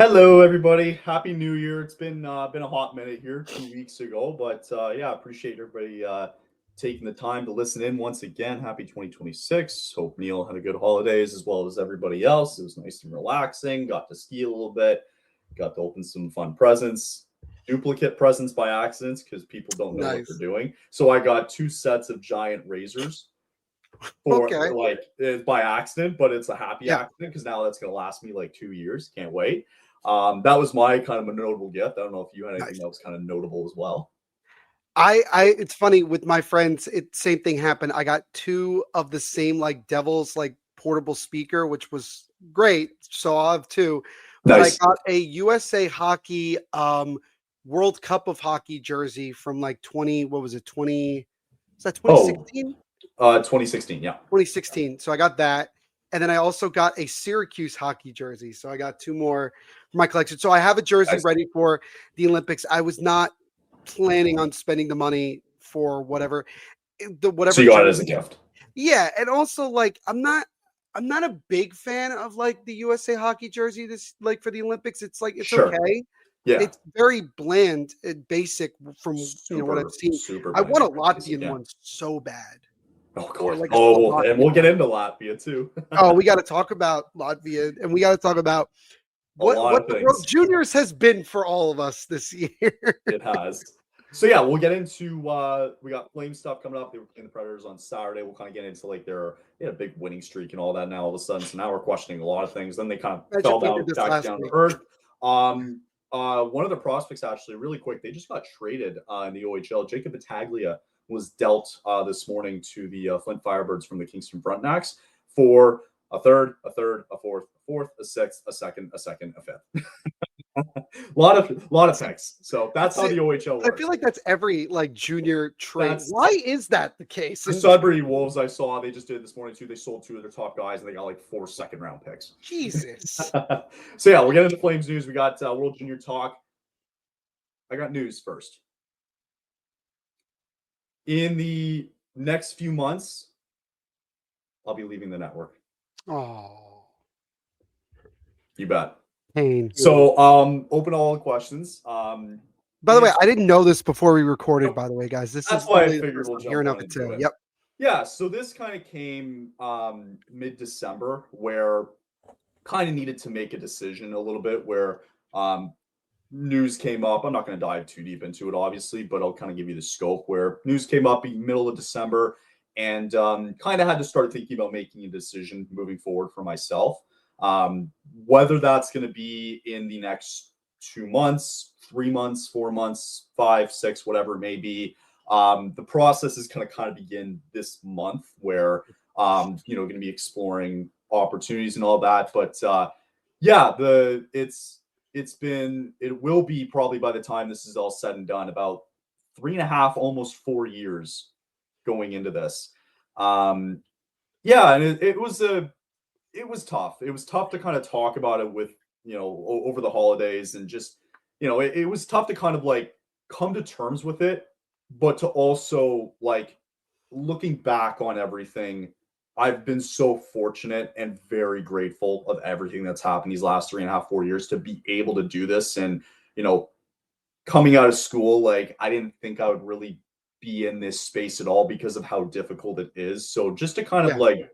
Hello, everybody. Happy New Year. It's been a hot minute here, 2 weeks ago, but yeah, appreciate everybody taking the time to listen in once again. Happy 2026. Hope Neil had a good holidays as well as everybody else. It was nice and relaxing. Got to ski a little bit. Got to open some fun presents, duplicate presents by accidents because people don't know what they're Nice. doing. So I got two sets of giant razors for Okay. like by accident, but it's a happy Yeah. accident because now that's gonna last me like 2 years. Can't wait. That was my kind of a notable gift. I don't know if you had anything Nice. that was kind of notable as well. It's funny with my friends. Same thing happened. I got two of the same like Devils like portable speaker, which was great. So I'll have two. But I Nice. got a USA Hockey World Cup of Hockey jersey from like 20. What was it? 20? Is that Oh, 2016? 2016. Yeah. 2016. So I got that. And then I also got a Syracuse hockey jersey. So I got two more for my collection. So I have a jersey Nice. ready for the Olympics. I was not planning on spending the money for whatever So whatever you got it as jersey. a gift. Yeah, and also like I'm not a big fan of like the USA hockey jersey this like for the Olympics. It's like it's Sure. okay. Yeah. It's very bland and basic from what I've Super, seen. super I want a basic. Latvian Yeah. one so bad. Oh Or god. like a Oh, and we'll Slovakian get one. into Latvia too. Oh, we got to talk about Latvia, and we got to talk about A what lot what of the World things. Juniors has been for all of us this year. It has. So yeah, we'll get into we got Flame stuff coming up. They were playing the Predators on Saturday. We'll kind of get into like they had a big winning streak and all that now all of a sudden. So now we're questioning a lot of things. Then they kind of Magic fell we did down this back last down to week. earth. One of the prospects actually, really quick, they just got traded in the OHL. Jacob Battaglia was dealt this morning to the Flint Firebirds from the Kingston Frontenacs for a third, a fourth, a sixth, a second, a fifth. a lot of picks. So that's That's how it. the OHL I feel works. like that's every like junior trade. That's Why is that the case? the Sudbury Wolves. I saw they just did it this morning too. They sold two of their top guys and they got like 4 second-round picks. Jesus. So yeah, we'll get into Flames news. We got World Junior talk. I got news first. In the next few months, I'll be leaving the network. Oh, You bet. pain. So open all the questions. By the way, I didn't know this before we recorded. By the way, guys, this That's is why I literally the figured first we'll time jump hearing of on it into too. it. Yep. Yeah, so this kind of came mid-December where kind of needed to make a decision a little bit where news came up. I'm not going to dive too deep into it, obviously, but I'll kind of give you the scope where news came up in the middle of December and kind of had to start thinking about making a decision moving forward for myself. Whether that's going to be in the next 2 months, 3 months, 4 months, 5, 6, whatever it may be. The process is going to kind of begin this month where, going to be exploring opportunities and all that. But yeah, it will be probably by the time this is all said and done about 3.5, almost 4 years going into this. Yeah, and it was tough. It was tough to kind of talk about it with over the holidays and just it was tough to kind of like come to terms with it, but to also like looking back on everything. I've been so fortunate and very grateful of everything that's happened these last 3.5, 4 years to be able to do this. And, coming out of school, like I didn't think I would really be in this space at all because of how difficult it is. So just to kind of Yeah. like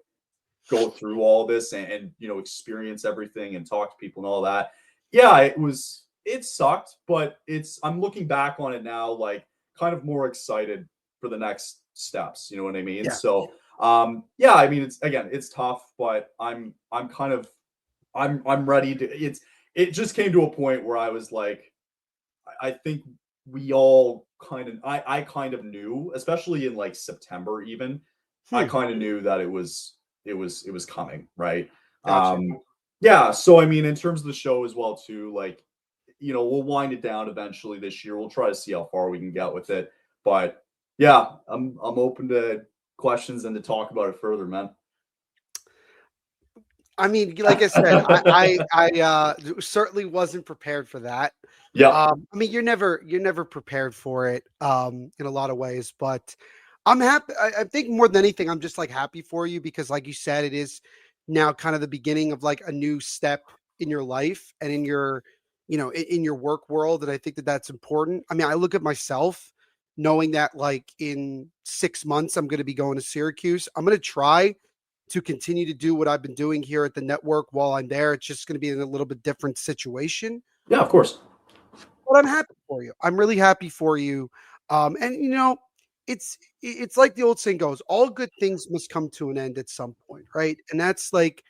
go through all this and experience everything and talk to people and all that. Yeah, it sucked, but I'm looking back on it now like kind of more excited for the next steps, you know what I mean? Yeah. So yeah, I mean it's tough, but I'm ready to it just came to a point where I was like I think we all I kind of knew, especially in like September even, I Hmm. kind of knew that it was coming, right? Gotcha. Yeah, so I mean in terms of the show as well too, like we'll wind it down eventually this year. We'll try to see how far we can get with it. But yeah, I'm open to questions and to talk about it further, man. I mean, like I said, I certainly wasn't prepared for that. Yeah, I mean, you're never prepared for it in a lot of ways, but I'm happy. I think more than anything, I'm just like happy for you because, like you said, it is now kind of the beginning of like a new step in your life and in your in your work world. And I think that that's important. I mean, I look at myself knowing that like in 6 months, I'm going to be going to Syracuse. I'm going to try to continue to do what I've been doing here at the network while I'm there. It's just going to be in a little bit different situation, Yeah, of course. but I'm happy for you. I'm really happy for you. And it's like the old saying goes, all good things must come to an end at some point, right? And that's like,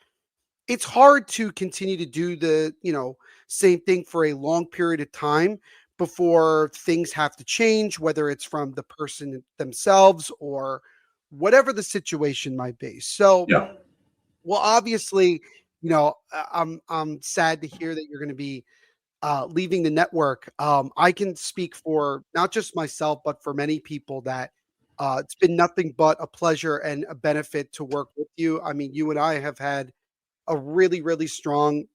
it's hard to continue to do the, same thing for a long period of time before things have to change, whether it's from the person themselves or whatever the situation might be. So, Yeah. well, obviously, I'm sad to hear that you're going to be leaving the network. I can speak for not just myself, but for many people that it's been nothing but a pleasure and a benefit to work with you. I mean, you and I have had a really, really strong,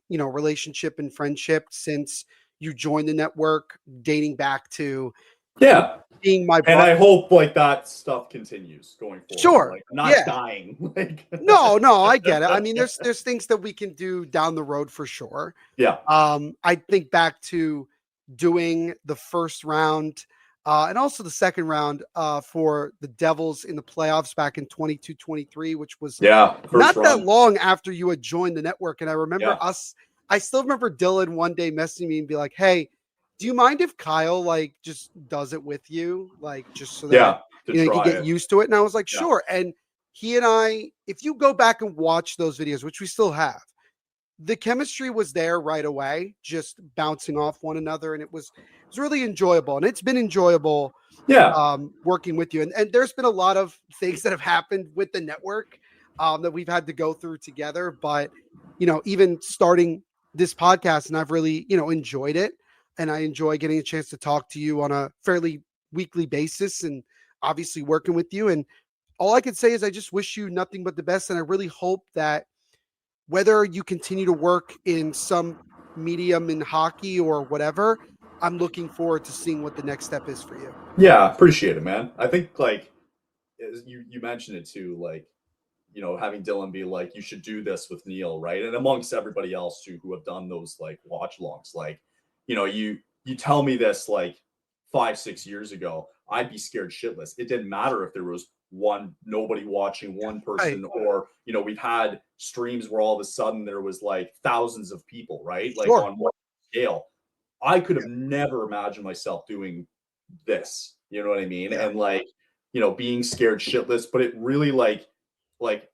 relationship and friendship since you joined the network, dating back to Yeah. being my And brother. I hope like that stuff continues going forward. Sure. Like I'm not Yeah. dying. Like No, I get it. I mean, there's things that we can do down the road for sure. yeah. I think back to doing the first round and also the second round for the Devils in the playoffs back in 22-23, which was Yeah. First not that run. long after you had joined the network. And I remember Yeah. I still remember Dylan one day messaging me and be like, hey, do you mind if Kyle like just does it with you? Like just so that, Yeah. To you can try get it. used to it. And I was like, Yeah. sure. And he and I, if you go back and watch those videos, which we still have, the chemistry was there right away, just bouncing off one another. And it was really enjoyable. And it's been enjoyable Yeah. working with you. And there's been a lot of things that have happened with the network that we've had to go through together. But, even starting this podcast, and I've really, enjoyed it. And I enjoy getting a chance to talk to you on a fairly weekly basis and obviously working with you. And all I can say is I just wish you nothing but the best. And I really hope that whether you continue to work in some medium in hockey or whatever, I'm looking forward to seeing what the next step is for you. Yeah. Appreciate it, man. I think like you mentioned it too, like, having Dylan be like, you should do this with Neil, right? And amongst everybody else too, who have done those like watch longs, like, you tell me this like 5, 6 years ago, I'd be scared shitless. It didn't matter if there was nobody watching, one person, Right. or we've had streams where all of a sudden there was like thousands of people, right? Like Sure. on one scale. I could have never imagined myself doing this. You know what I mean? Yeah. And like, being scared shitless, but it really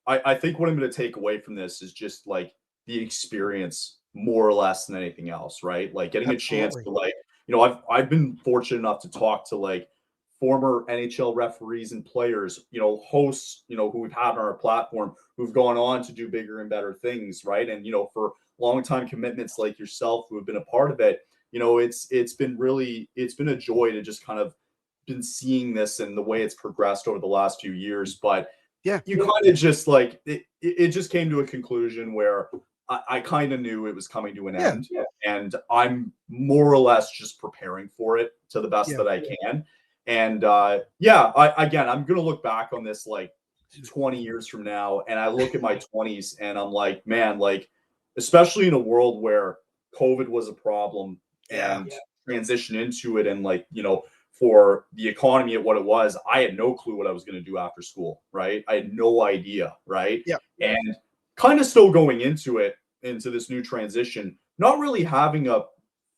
I think what I'm going to take away from this is just like the experience more or less than anything else, right? Like getting a chance Absolutely. to like, I've been fortunate enough to talk to like former NHL referees and players, hosts, who we've had on our platform who've gone on to do bigger and better things, right? And for longtime commitments like yourself who have been a part of it, it's been a joy to just kind of been seeing this and the way it's progressed over the last few years. But Yeah. you kind of just like it just came to a conclusion where I kind of knew it was coming to an Yeah. end, and I'm more or less just preparing for it to the best Yeah. that I can. And I'm gonna look back on this like 20 years from now, and I look at my 20s, and I'm like, man, like especially in a world where COVID was a problem Yeah. and transition into it, and like for the economy at what it was, I had no clue what I was going to do after school, right? I had no idea, right? Yeah. And kind of still going into this new transition, not really having a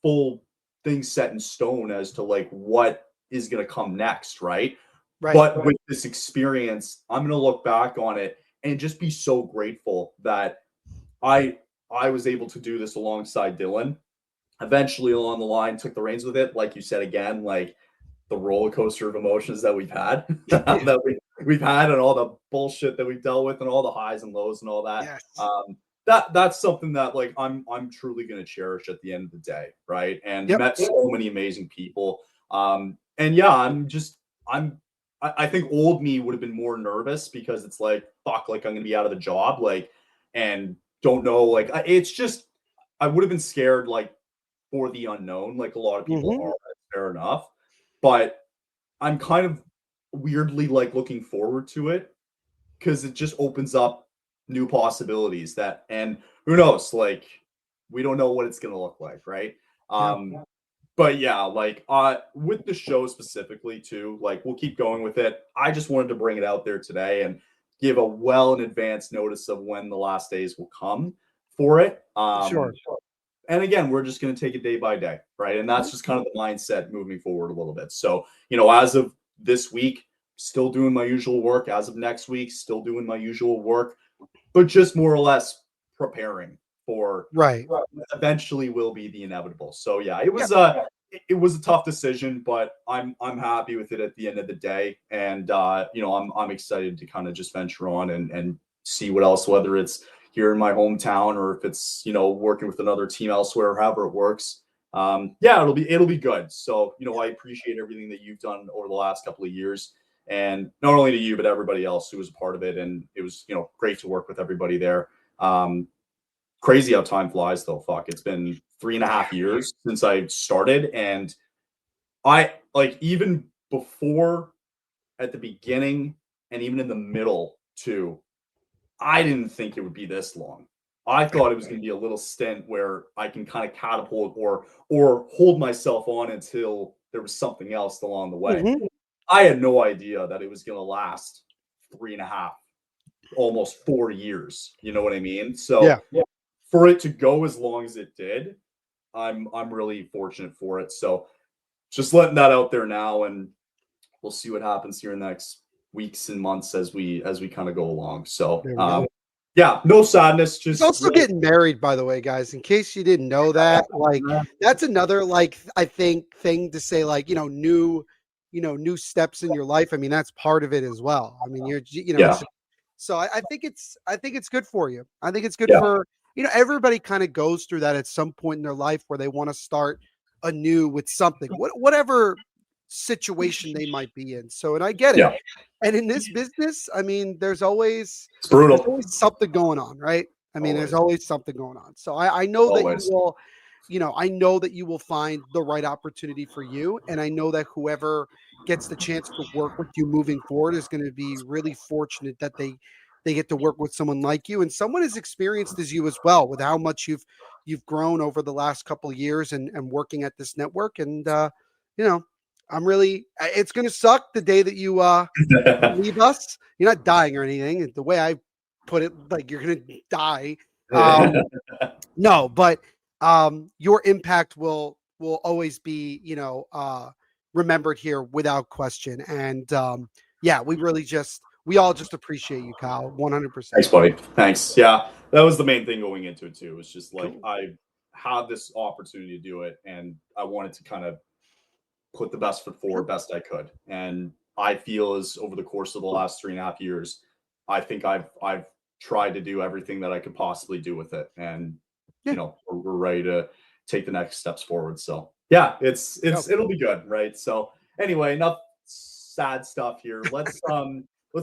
full thing set in stone as to like what is going to come next, right? Right. But with this experience, I'm going to look back on it and just be so grateful that I was able to do this alongside Dylan. Eventually along the line, took the reins with it. Like you said again, like the roller coaster of emotions that we've had, that we've had, and all the bullshit that we've dealt with, and all the highs and lows and all that. Yes. That's something that like I'm truly going to cherish at the end of the day, right? And met so many amazing people. And yeah, I think old me would have been more nervous because it's like fuck, like I'm going to be out of the job, like, and don't know, like it's just I would have been scared like for the unknown, like a lot of people are. Fair enough. But I'm kind of weirdly like looking forward to it because it just opens up new possibilities and who knows, like we don't know what it's going to look like, right? But yeah, like with the show specifically too, like we'll keep going with it. I just wanted to bring it out there today and give a well in advance notice of when the last days will come for it. Sure. And again, we're just going to take it day by day, right? And that's just kind of the mindset moving forward a little bit. So, you know, as of this week, still doing my usual work. As of next week, still doing my usual work, but just more or less preparing for what eventually will be the inevitable. So yeah, it was a tough decision, but I'm happy with it at the end of the day. And you know, I'm excited to kind of just venture on and see what else, whether it's here in my hometown or if it's, you know, working with another team elsewhere, however it works. Yeah, it'll be good. So, you know, I appreciate everything that you've done over the last couple of years. And not only to you, but everybody else who was a part of it. And it was, you know, great to work with everybody there. Crazy how time flies though. Fuck, it's been 3.5 years since I started. And I like even before at the beginning and even in the middle too, I didn't think it would be this long. I thought it was going to be a little stint where I can kind of catapult or hold myself on until there was something else along the way. Mm-hmm. I had no idea that it was going to last 3.5, almost 4 years. You know what I mean? So for it to go as long as it did, I'm really fortunate for it. So just letting that out there now, and we'll see what happens here in the next weeks and months as we kind of go along. So yeah, no sadness. Just he's also getting married, by the way, guys, in case you didn't know that. Like that's another, like, I think thing to say, like, new steps in your life. I mean, that's part of it as well. I mean, so I think it's good for you. I think it's good for, everybody kind of goes through that at some point in their life where they want to start anew with something, whatever situation they might be in. So, and I get it. And in this business, I mean, there's always something going on, right? I mean, there's always something going on. So I know that you will, I know that you will find the right opportunity for you. And I know that whoever gets the chance to work with you moving forward is going to be really fortunate that they get to work with someone like you and someone as experienced as you as well, with how much you've grown over the last couple of years and working at this network. And, I'm really, it's going to suck the day that you leave us. You're not dying or anything. The way I put it, like you're going to die. No, but your impact will always be, remembered here without question. And we all just appreciate you, Kyle. 100%. Thanks, buddy. Thanks. Yeah, that was the main thing going into it too. It's just like I had this opportunity to do it, and I wanted to kind of put the best foot forward best I could. And I feel as over the course of the last 3.5 years, I think I've tried to do everything that I could possibly do with it. And we're ready to take the next steps forward. So yeah, it'll be good, right? So anyway, enough sad stuff here. Let's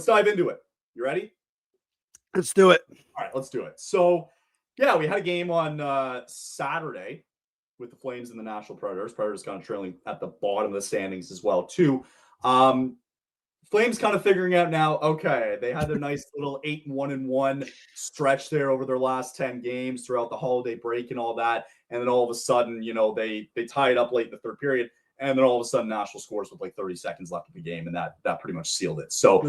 dive into it. You ready? Let's do it. All right, let's do it. So yeah, we had a game on Saturday with the Flames and the Nashville Predators. Predators kind of trailing at the bottom of the standings as well, too. Flames kind of figuring out now, okay, they had a nice little 8-1-1 stretch there over their last 10 games throughout the holiday break and all that. And then all of a sudden, they tie it up late in the third period. And then all of a sudden, Nashville scores with like 30 seconds left of the game. And that pretty much sealed it. So,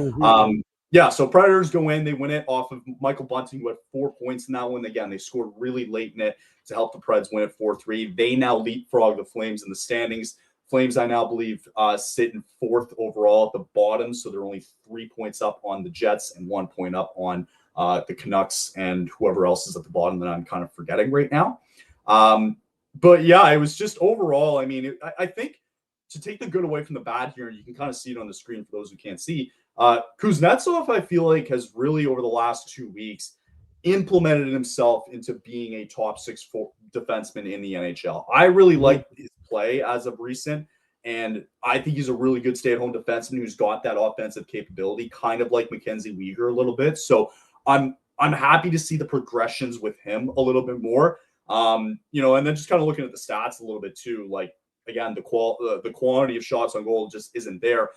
so Predators go in, they win it off of Michael Bunting, who had 4 points in that one. Again, they scored really late in it to help the Preds win it 4-3. They now leapfrog the Flames in the standings. Flames, I now believe, sit in fourth overall at the bottom. So they're only 3 points up on the Jets and 1 point up on the Canucks and whoever else is at the bottom that I'm kind of forgetting right now. But yeah, it was just overall, I mean, I think to take the good away from the bad here, you can kind of see it on the screen for those who can't see. Kuznetsov, I feel like, has really, over the last 2 weeks, implemented himself into being a top 6 defenseman in the NHL. I really like his play as of recent, and I think he's a really good stay-at-home defenseman who's got that offensive capability, kind of like Mackenzie Weegar a little bit. So I'm happy to see the progressions with him a little bit more. And then just kind of looking at the stats a little bit too. Like, again, the quantity of shots on goal just isn't there.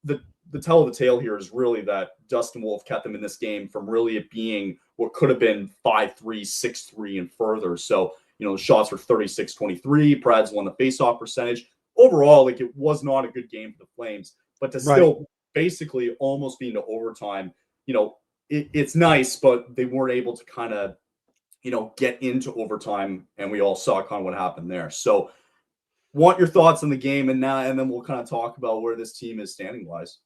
The tell of the tale here is really that Dustin Wolf kept them in this game from really it being what could have been 5-3, 6-3, and further. So, The shots were 36-23. Preds won the faceoff percentage. Overall, like, it was not a good game for the Flames, but to still basically almost be into overtime, it's nice, but they weren't able to kind of, get into overtime, and we all saw kind of what happened there. So want your thoughts on the game, and then we'll kind of talk about where this team is standing wise.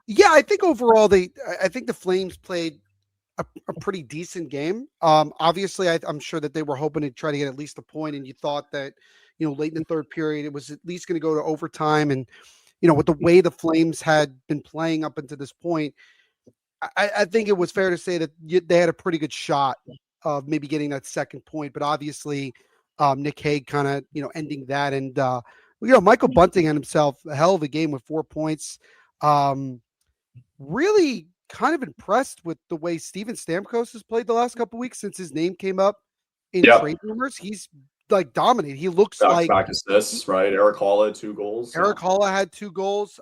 Yeah, I think overall I think the Flames played a pretty decent game. Obviously, I'm sure that they were hoping to try to get at least a point, and you thought that, late in the third period, it was at least going to go to overtime. And, with the way the Flames had been playing up until this point, I think it was fair to say that they had a pretty good shot of maybe getting that second point. But obviously, Nick Hague kind of, ending that. And, Michael Bunting had himself a hell of a game with 4 points. Really kind of impressed with the way Steven Stamkos has played the last couple of weeks since his name came up in trade rumors. He's like dominated. He looks back assists, right? Eric Holla had 2 goals. Eric Holla had 2 goals.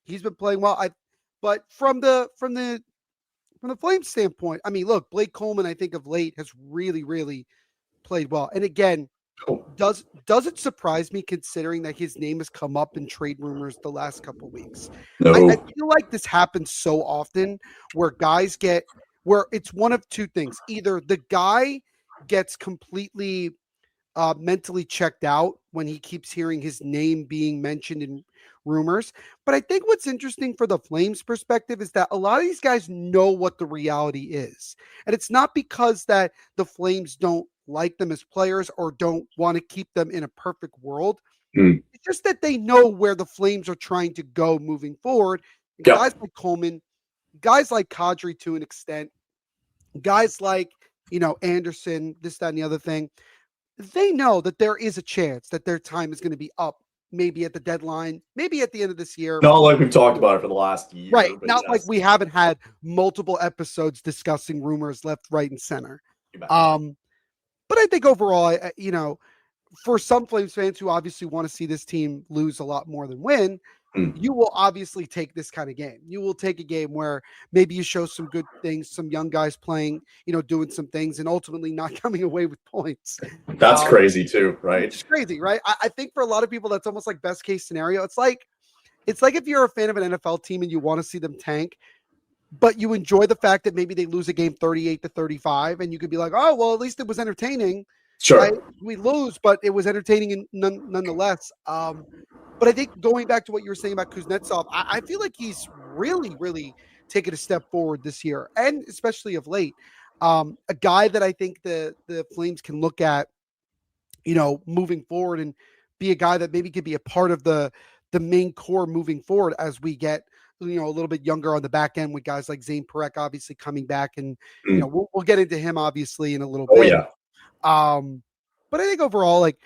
He's been playing well. But from the Flames standpoint, I mean, look, Blake Coleman, I think of late has really, really played well. And again, does it surprise me considering that his name has come up in trade rumors the last couple of weeks? No. I feel like this happens so often where guys where it's one of two things. Either the guy gets completely mentally checked out when he keeps hearing his name being mentioned in rumors. But I think what's interesting for the Flames perspective is that a lot of these guys know what the reality is. And it's not because that the Flames don't like them as players or don't want to keep them in a perfect world. It's just that they know where the Flames are trying to go moving forward. Guys like Coleman, guys like Kadri to an extent, guys like, Anderson, this, that, and the other thing. They know that there is a chance that their time is going to be up, maybe at the deadline, maybe at the end of this year. Not like we've talked about it for the last year. Right. Not like we haven't had multiple episodes discussing rumors left, right, and center. But I think overall, for some Flames fans who obviously want to see this team lose a lot more than win, you will obviously take this kind of game. You will take a game where maybe you show some good things, some young guys playing, doing some things, and ultimately not coming away with points. That's crazy too, right? It's crazy, right? I think for a lot of people, that's almost like best case scenario. It's like if you're a fan of an NFL team and you want to see them tank, but you enjoy the fact that maybe they lose a game 38-35, and you could be like, oh, well, at least it was entertaining. Sure. Right? We lose, but it was entertaining nonetheless. But I think going back to what you were saying about Kuznetsov, I feel like he's really, really taken a step forward this year, and especially of late. A guy that I think the Flames can look at, moving forward and be a guy that maybe could be a part of the main core moving forward as we get, a little bit younger on the back end with guys like Zane Parekh obviously coming back, and we'll get into him obviously in a little bit. Yeah. But I think overall, like,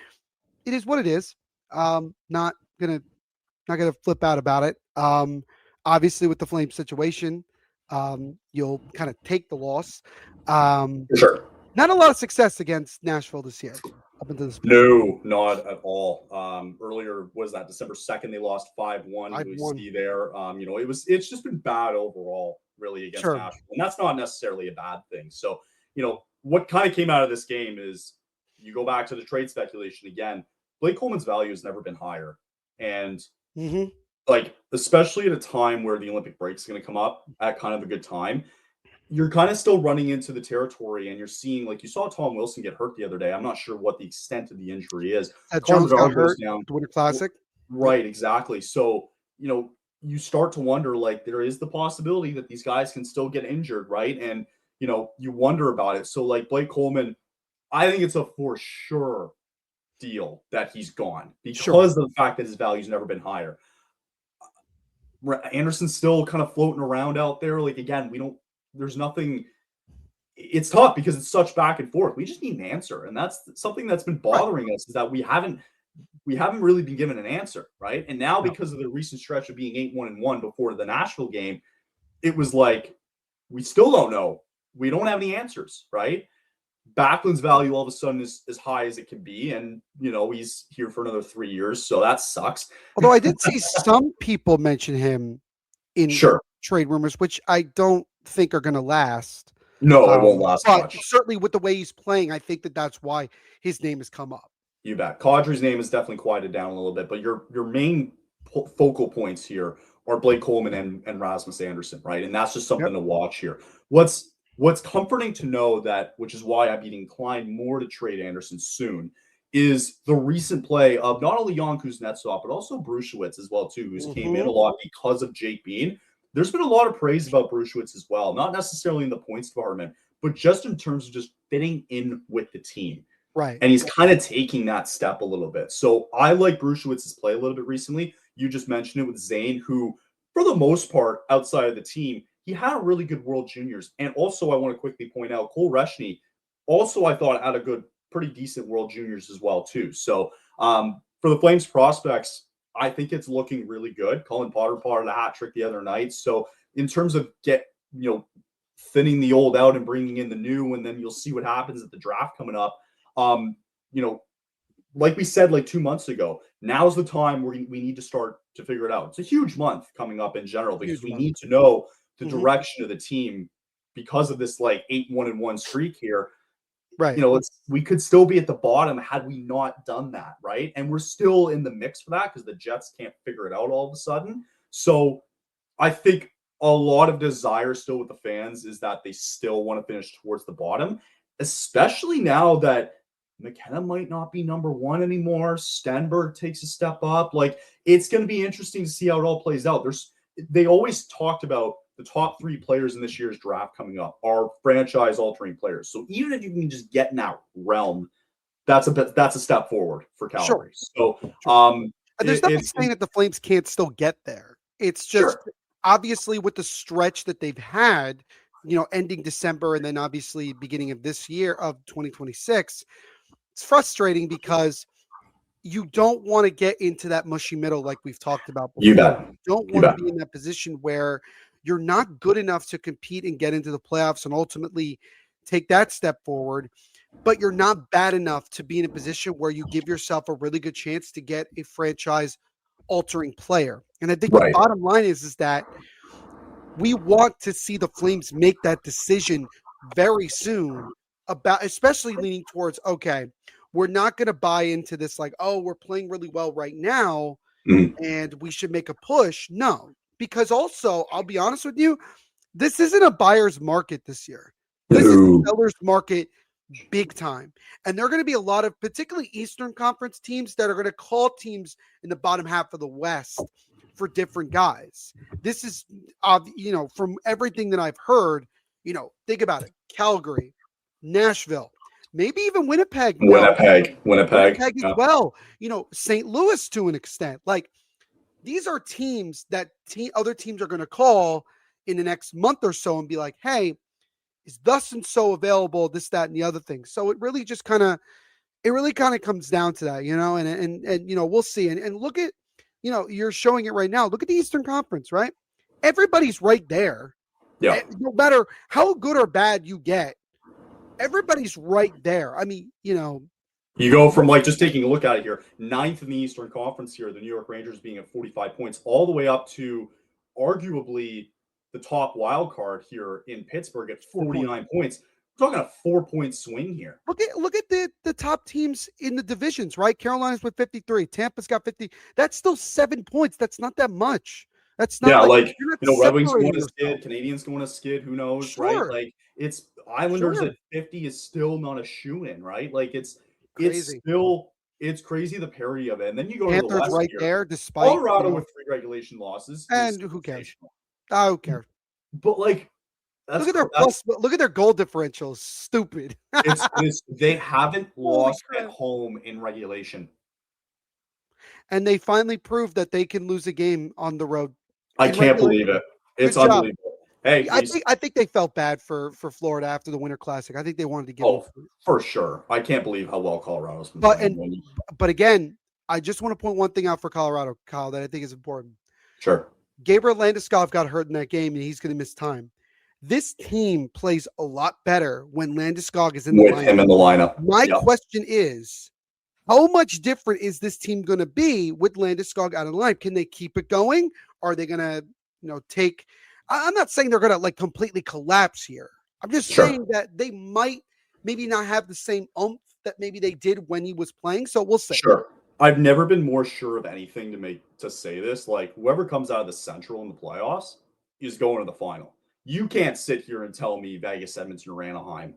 it is what it is. Not gonna flip out about it. Obviously with the Flames situation, you'll kind of take the loss. Sure. Not a lot of success against Nashville this year. Up until this point. No, not at all. Earlier was that December 2nd, they lost 5-1. We see there. It's just been bad overall, really, against Nashville. And that's not necessarily a bad thing. So, what kind of came out of this game is you go back to the trade speculation again. Blake Coleman's value has never been higher. And especially at a time where the Olympic break is going to come up at kind of a good time, you're kind of still running into the territory, and you're seeing, like, you saw Tom Wilson get hurt the other day. I'm not sure what the extent of the injury is. Jones got hurt down the Winter Classic. Right, exactly. So, you start to wonder, like, there is the possibility that these guys can still get injured, right? And, you wonder about it. So, like, Blake Coleman, I think it's a for sure deal that he's gone because of the fact that his value's never been higher. Anderson's still kind of floating around out there. Like, again, there's nothing. It's tough because it's such back and forth. We just need an answer. And that's something that's been bothering us, is that we haven't really been given an answer. Right. And now, because of the recent stretch of being 8-1-1 before the Nashville game, it was like, we still don't know. We don't have any answers. Right. Backlund's value all of a sudden is as high as it can be. And, he's here for another 3 years. So that sucks. Although I did see some people mention him in trade rumors, which I don't think are going to last. No, it won't last But much. certainly with the way he's playing, I think that's why his name has come up. You bet. Kadri's name is definitely quieted down a little bit, but your main focal points here are Blake Coleman and Rasmus Anderson, right? And that's just something to watch here. What's comforting to know that, which is why I'd be inclined more to trade Anderson soon, is the recent play of not only Jan Kuznetsov, but also Brushewitz as well, too, who's came in a lot because of Jake Bean. There's been a lot of praise about Brushewitz as well, not necessarily in the points department, but just in terms of just fitting in with the team. Right. And he's kind of taking that step a little bit. So I like Brushewitz's play a little bit recently. You just mentioned it with Zane, who, for the most part, outside of the team, he had a really good World Juniors. And also, I want to quickly point out, Cole Reshny also, I thought, had a good, pretty decent World Juniors as well, too. So for the Flames prospects, I think it's looking really good. Colin Potter part of the hat trick the other night. So in terms of thinning the old out and bringing in the new, and then you'll see what happens at the draft coming up. Like we said, like 2 months ago, now's the time where we need to start to figure it out. It's a huge month coming up in general because we need to know the direction of the team because of this like 8-1-1 streak here. Right. We could still be at the bottom had we not done that, right? And we're still in the mix for that because the Jets can't figure it out all of a sudden. So I think a lot of desire still with the fans is that they still want to finish towards the bottom, especially now that McKenna might not be number one anymore. Stenberg takes a step up. Like, it's going to be interesting to see how it all plays out. They always talked about the top 3 players in this year's draft coming up are franchise-altering players. So even if you can just get in that realm, that's a step forward for Calgary. Sure. So, and there's nothing saying that the Flames can't still get there. It's just obviously with the stretch that they've had, ending December and then obviously beginning of this year of 2026. It's frustrating because you don't want to get into that mushy middle like we've talked about before. You don't want to be in that position where you're not good enough to compete and get into the playoffs and ultimately take that step forward, but you're not bad enough to be in a position where you give yourself a really good chance to get a franchise-altering player. And I think the bottom line is that we want to see the Flames make that decision very soon about, especially leaning towards, okay, we're not going to buy into this like, oh, we're playing really well right now and we should make a push. No, because also, I'll be honest with you, this isn't a buyer's market this year. This is a seller's market big time. And there are going to be a lot of particularly Eastern Conference teams that are going to call teams in the bottom half of the West for different guys. This is, from everything that I've heard, think about it. Calgary, Nashville, maybe even Winnipeg. Winnipeg as well. St. Louis to an extent. Like, these are teams that other teams are going to call in the next month or so and be like, hey, is thus and so available, this, that, and the other thing. So it really just kind of comes down to that, and we'll see. And look at, you're showing it right now. Look at the Eastern Conference, right? Everybody's right there. Yeah. No matter how good or bad you get, everybody's right there. I mean, you go from, like, just taking a look at it here, 9th in the Eastern Conference here, the New York Rangers being at 45 points, all the way up to arguably the top wild card here in Pittsburgh at 49 points. We're talking a 4-point swing here. Look at the top teams in the divisions, right? Carolina's with 53. Tampa's got 50. That's still 7 points. That's not that much. That's not Red Wings going to skid, Canadians going to skid, who knows, right? Like, it's Islanders at 50 is still not a shoe-in, right? Like, it's crazy the parity of it. And then you go Panthers to the West right here. there, despite Colorado with 3 regulation losses. And who cares? Who cares? But, like, look at their goal differentials. Stupid. They haven't lost at home in regulation. And they finally proved that they can lose a game on the road. I can't believe it. It's unbelievable. Hey, I think they felt bad for Florida after the Winter Classic. I think they wanted to give them for sure. I can't believe how well Colorado's been playing. But again, I just want to point one thing out for Colorado, Kyle, that I think is important. Sure. Gabriel Landeskog got hurt in that game, and he's going to miss time. This team plays a lot better when Landeskog is in the lineup. Him in the lineup. My question is, how much different is this team going to be with Landeskog out of the lineup? Can they keep it going? Are they going to, take? I'm not saying they're going to like completely collapse here. I'm just Sure. saying that they might maybe not have the same oomph that maybe they did when he was playing. So we'll see. Sure. I've never been more sure of anything to say this. Like whoever comes out of the Central in the playoffs is going to the final. You can't sit here and tell me Vegas, Edmonton, or Anaheim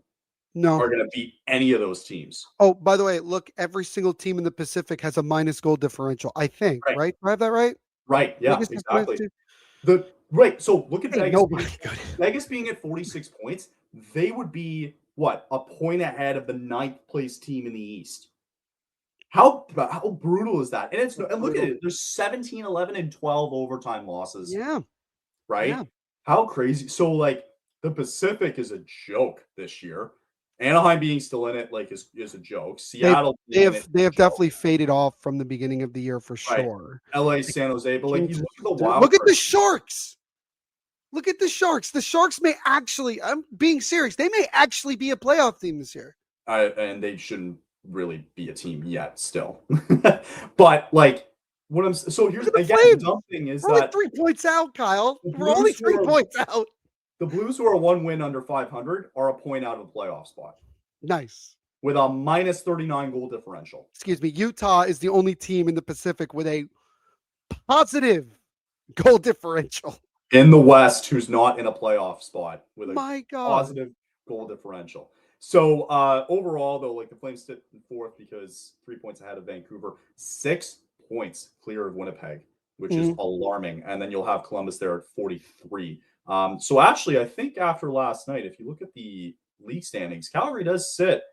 No. are going to beat any of those teams. Oh, by the way, look, every single team in the Pacific has a minus goal differential. I think, right? Do I have that right? Right. Yeah, Vegas has exactly. -2. So look at Hey, Vegas. nobody good. Vegas being at 46 points, they would be what, a point ahead of the 9th place team in the East. How brutal is that? And look at it. There's 17, 11, and 12 overtime losses. Yeah. Right? Yeah. How crazy. So like the Pacific is a joke this year. Anaheim being still in it is a joke. Seattle They being in have it they is a have joke. definitely faded off from the beginning of the year for Right. sure. LA, San Jose, but like you look at the wild Look at card. the Sharks. Look at the Sharks. The Sharks may actually, I'm being serious, they may actually be a playoff team this year. And they shouldn't really be a team yet still. But like what I'm so here's Look at the again Flames. the dumb thing is We're only that 3 points out, Kyle. the We're only Blues 3 points out. the Blues who are 1 win under 500 are a point out of the playoff spot Nice. with a minus 39 goal differential. Excuse me. Utah is the only team in the Pacific with a positive goal differential. In the West, who's not in a playoff spot with a My God. positive goal differential. So overall, though, like the Flames sit in 4th because 3 points ahead of Vancouver, 6 points clear of Winnipeg, which is alarming. And then you'll have Columbus there at 43. So actually, I think after last night, if you look at the league standings, Calgary does sit,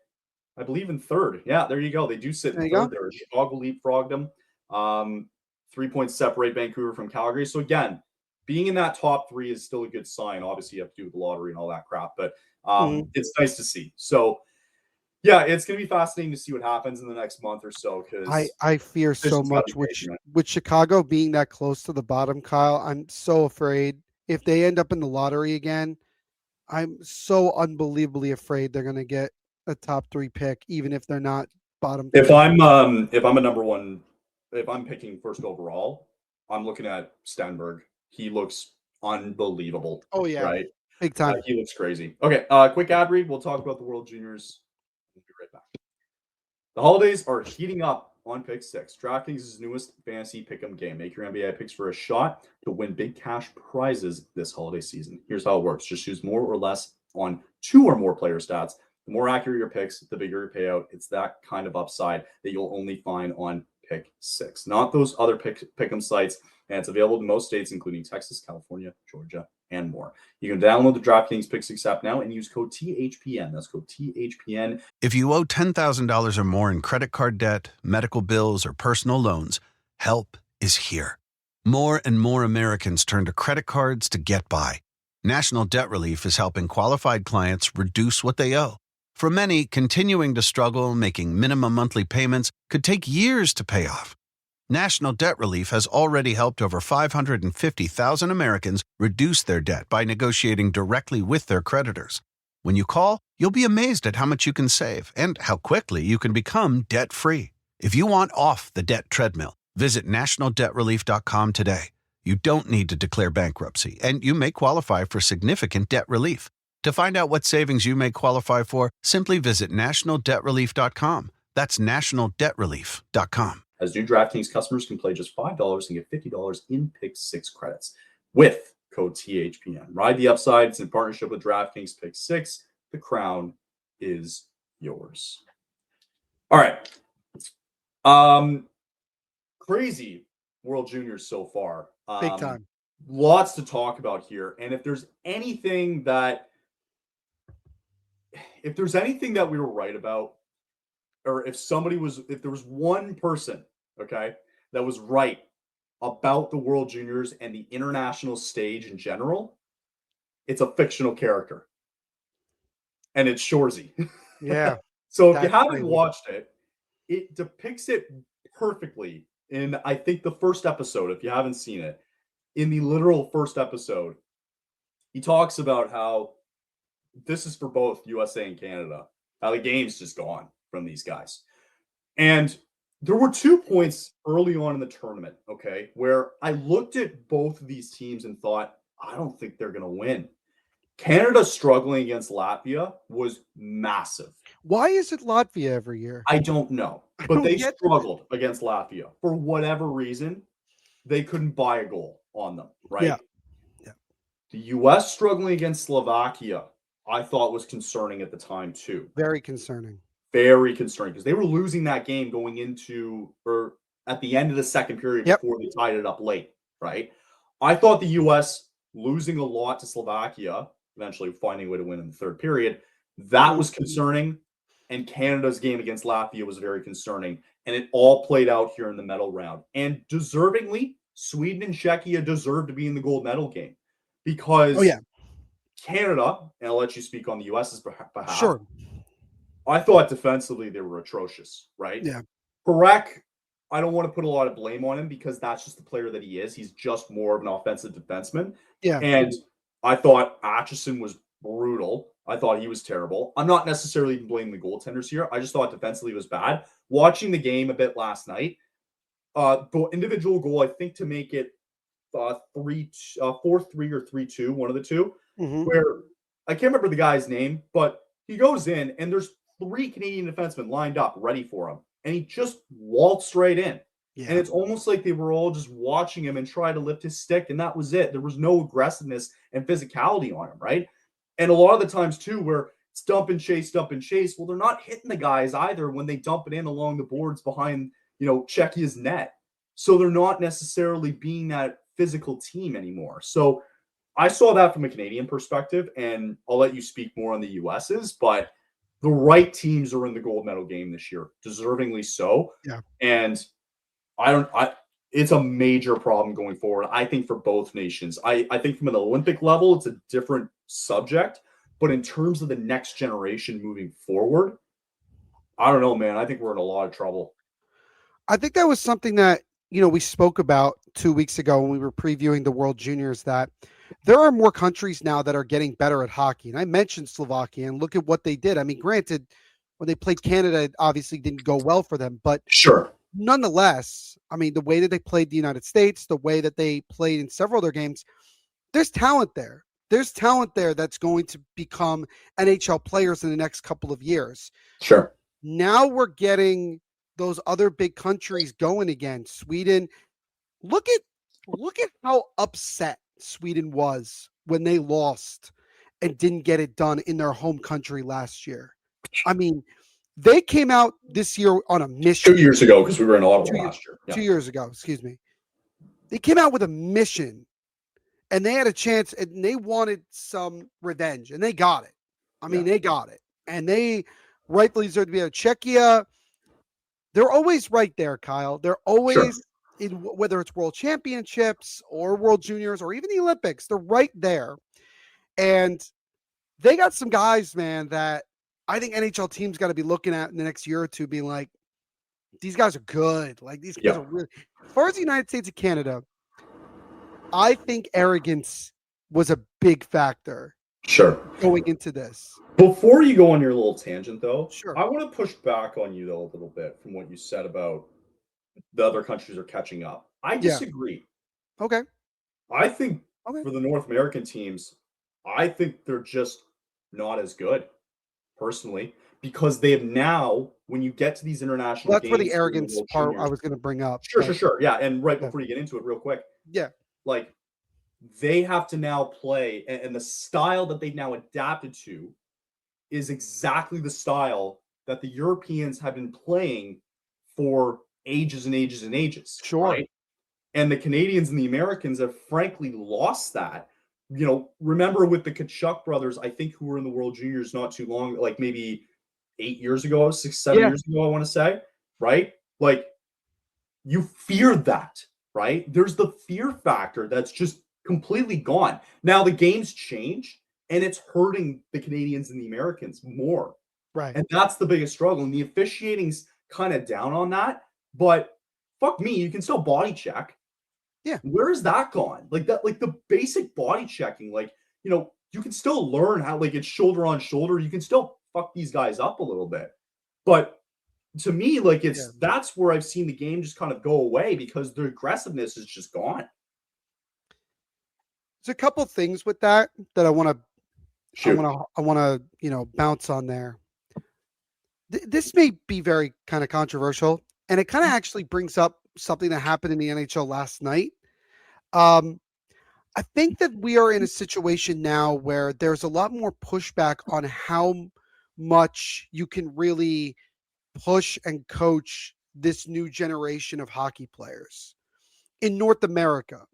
I believe, in 3rd. Yeah, there you go. They do sit in 3rd there. Chicago leapfrogged them. 3 points separate Vancouver from Calgary. So again, being in that top 3 is still a good sign. Obviously, you have to do with the lottery and all that crap, but it's nice to see. So, yeah, it's going to be fascinating to see what happens in the next month or so. Because I fear so much with Chicago being that close to the bottom, Kyle. I'm so afraid if they end up in the lottery again. I'm so unbelievably afraid they're going to get a top 3 pick, even if they're not bottom 3. If I'm a number one, if I'm picking first overall, I'm looking at Stenberg. He looks unbelievable. Oh yeah, right, big time. He looks crazy. Okay, quick ad read. We'll talk about the World Juniors. We'll be right back. The holidays are heating up on Pick 6, DraftKings' newest fantasy pick'em game. Make your NBA picks for a shot to win big cash prizes this holiday season. Here's how it works: just choose more or less on 2 or more player stats. The more accurate your picks, the bigger your payout. It's that kind of upside that you'll only find on Pick 6, not those other pick'em sites. And it's available in most states, including Texas, California, Georgia, and more. You can download the DraftKings Pick 6 app now and use code THPN. That's code THPN. If you owe $10,000 or more in credit card debt, medical bills, or personal loans, help is here. More and more Americans turn to credit cards to get by. National Debt Relief is helping qualified clients reduce what they owe. For many, continuing to struggle making minimum monthly payments could take years to pay off. National Debt Relief has already helped over 550,000 Americans reduce their debt by negotiating directly with their creditors. When you call, you'll be amazed at how much you can save and how quickly you can become debt-free. If you want off the debt treadmill, visit nationaldebtrelief.com today. You don't need to declare bankruptcy, and you may qualify for significant debt relief. To find out what savings you may qualify for, simply visit nationaldebtrelief.com. That's nationaldebtrelief.com. As new DraftKings customers can play just $5 and get $50 in Pick 6 credits with code THPN. Ride the upside. It's in partnership with DraftKings Pick 6. The crown is yours. All right. Crazy World Juniors so far. Big time. Lots to talk about here. And if there's anything that we were right about, or if there was one person, okay, that was right about the World Juniors and the international stage in general, it's a fictional character. And it's Shorzy. Yeah. So if you haven't watched it, it depicts it perfectly in, I think, the first episode. If you haven't seen it, in the literal first episode, he talks about how this is for both USA and Canada, how the game's just gone from these guys. And there were 2 points early on in the tournament, okay, where I looked at both of these teams and thought, I don't think they're going to win. Canada struggling against Latvia was massive. Why is it Latvia every year? I don't know, I but don't they get struggled against Latvia for whatever reason. They couldn't buy a goal on them, right? Yeah. Yeah. The U.S. struggling against Slovakia, I thought was concerning at the time too. Very concerning. Very concerning because they were losing that game going into or at the end of the second period before they tied it up late, right? I thought the U.S. losing a lot to Slovakia, eventually finding a way to win in the third period, that was concerning. And Canada's game against Latvia was very concerning. And it all played out here in the medal round. And deservingly, Sweden and Czechia deserve to be in the gold medal game because Canada, and I'll let you speak on the U.S.'s behalf. Sure. I thought defensively they were atrocious, right? Yeah. Perek, I don't want to put a lot of blame on him because that's just the player that he is. He's just more of an offensive defenseman. Yeah. And I thought Atchison was brutal. I thought he was terrible. I'm not necessarily even blaming the goaltenders here. I just thought defensively was bad. Watching the game a bit last night, the individual goal, I think to make it 4-3 or 3-2, one of the two, where I can't remember the guy's name, but he goes in and there's 3 Canadian defensemen lined up ready for him. And he just waltzed right in. Yeah. And it's almost like they were all just watching him and try to lift his stick. And that was it. There was no aggressiveness and physicality on him, right? And a lot of the times, too, where it's dump and chase. Well, they're not hitting the guys either when they dump it in along the boards behind, Czechia's net. So they're not necessarily being that physical team anymore. So I saw that from a Canadian perspective, and I'll let you speak more on the US's, but the right teams are in the gold medal game this year, deservingly so. Yeah. And it's a major problem going forward, I think, for both nations. I think from an Olympic level, it's a different subject, but in terms of the next generation moving forward, I don't know, man. I think we're in a lot of trouble. I think that was something that, we spoke about 2 weeks ago when we were previewing the World Juniors, that there are more countries now that are getting better at hockey. And I mentioned Slovakia, and look at what they did. I mean, granted, when they played Canada, it obviously didn't go well for them, but sure. Nonetheless, I mean, the way that they played the United States, the way that they played in several of their games, there's talent there. There's talent there that's going to become NHL players in the next couple of years. Sure. Now we're getting those other big countries going again. Sweden. Look at how upset Sweden was when they lost and didn't get it done in their home country last year. I mean, they came out this year on a mission. 2 years ago, because we were in Ottawa last year. Yeah. 2 years ago, excuse me. They came out with a mission, and they had a chance, and they wanted some revenge, and they got it. I mean, they got it. And they rightfully deserve to be out. Czechia, they're always right there, Kyle. They're always, in whether it's World Championships or World Juniors or even the Olympics, they're right there. And they got some guys, man, that I think NHL teams got to be looking at in the next year or two, being like, these guys are good. Like, these guys are really, as far as the United States and Canada, I think arrogance was a big factor. Sure. Going into this. Before you go on your little tangent, though, sure, I want to push back on you, though, a little bit from what you said about the other countries are catching up. I disagree. Okay. I think for the North American teams, I think they're just not as good. Personally, because they have now, when you get to these international games, that's where the arrogance part I was going to bring up. Sure. Yeah. And before you get into it real quick. Yeah. Like, they have to now play, and the style that they've now adapted to is exactly the style that the Europeans have been playing for ages and ages and ages. Sure. Right? And the Canadians and the Americans have frankly lost that. Remember with the Tkachuk brothers, I think, who were in the World Juniors not too long, like maybe 8 years ago, 7 years ago, I want to say, right? Like, you feared that, right? There's the fear factor that's just completely gone. Now the game's changed, and it's hurting the Canadians and the Americans more. Right. And that's the biggest struggle. And the officiating's kind of down on that, but fuck me, you can still body check. Yeah. Where is that gone? Like that, like the basic body checking, like, you can still learn how, like, it's shoulder on shoulder. You can still fuck these guys up a little bit. But to me, like, that's where I've seen the game just kind of go away because the aggressiveness is just gone. There's a couple things with that I want to Shoot. I wanna, bounce on there. This may be very kind of controversial, and it kind of actually brings up something that happened in the NHL last night. Um, I think that we are in a situation now where there's a lot more pushback on how much you can really push and coach this new generation of hockey players in North America.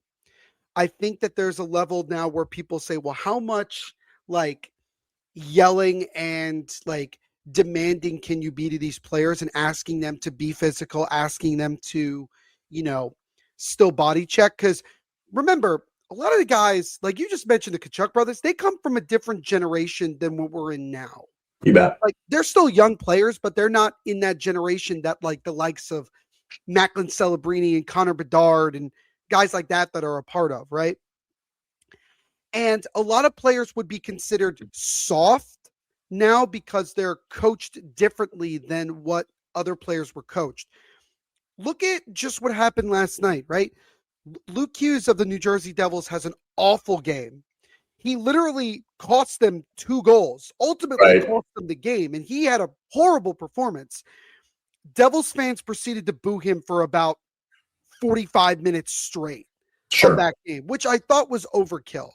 I think that there's a level now where people say, well, how much like yelling and like demanding can you be to these players and asking them to be physical, asking them to, you know, still body check? Because remember, a lot of the guys, like you just mentioned, the Kachuk brothers, they come from a different generation than what we're in now. You bet. Like they're still young players, but they're not in that generation that like the likes of Macklin Celebrini and Connor Bedard and guys like that are a part of, right? And a lot of players would be considered soft now because they're coached differently than what other players were coached. Look at just what happened last night, right? Luke Hughes of the New Jersey Devils has an awful game. He literally cost them 2 goals, ultimately cost them the game, and he had a horrible performance. Devils fans proceeded to boo him for about 45 minutes straight of that game, which I thought was overkill.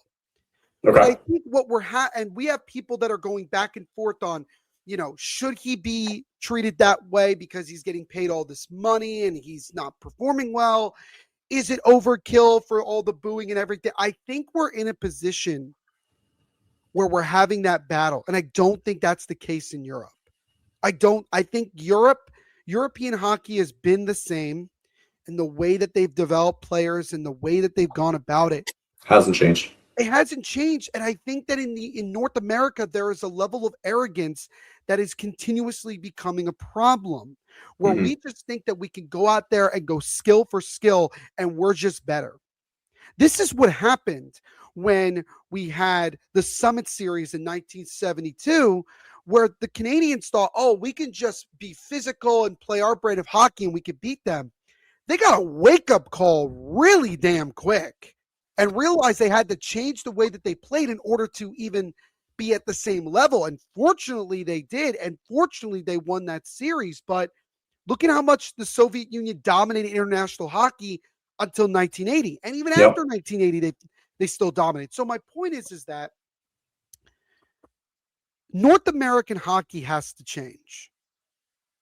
Okay. But I think what we're and we have people that are going back and forth on, should he be treated that way because he's getting paid all this money and he's not performing well? Is it overkill for all the booing and everything? I think we're in a position where we're having that battle. And I don't think that's the case in Europe. I think European hockey has been the same, and the way that they've developed players and the way that they've gone about it hasn't changed. It hasn't changed. And I think that in North America, there is a level of arrogance that is continuously becoming a problem where we just think that we can go out there and go skill for skill and we're just better. This is what happened when we had the Summit Series in 1972, where the Canadians thought, oh, we can just be physical and play our brand of hockey and we could beat them. They got a wake-up call really damn quick and realized they had to change the way that they played in order to even be at the same level. And fortunately, they did. And fortunately, they won that series. But look at how much the Soviet Union dominated international hockey until 1980. And even after 1980, they still dominate. So my point is that North American hockey has to change.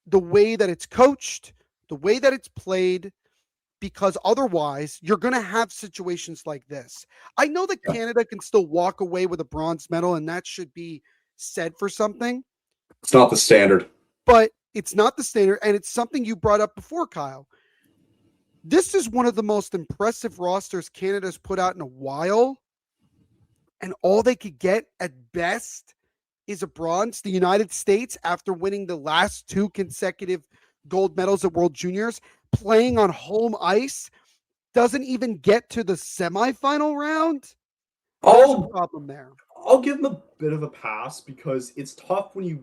The way that it's coached, the way that it's played, because otherwise you're going to have situations like this. I know that Canada can still walk away with a bronze medal, and that should be said for something. It's not the standard. But it's not the standard, and it's something you brought up before, Kyle. This is one of the most impressive rosters Canada's put out in a while, and all they could get at best is a bronze. The United States, after winning the last 2 consecutive gold medals at World Juniors, playing on home ice, doesn't even get to the semifinal round. There's a problem there. I'll give them a bit of a pass because it's tough when you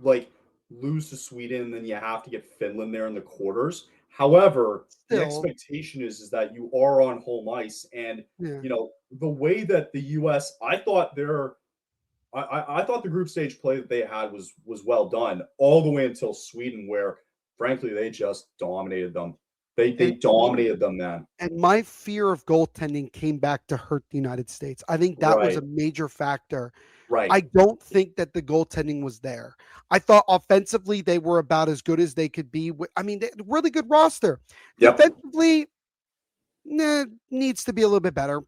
lose to Sweden and then you have to get Finland there in the quarters. However, the expectation is that you are on home ice, and the way that the U.S. I thought the group stage play that they had was well done all the way until Sweden, where frankly they just dominated them. They dominated them, man. And my fear of goaltending came back to hurt the United States. I think that was a major factor. Right. I don't think that the goaltending was there. I thought offensively they were about as good as they could be. I mean, really good roster. Defensively, needs to be a little bit better.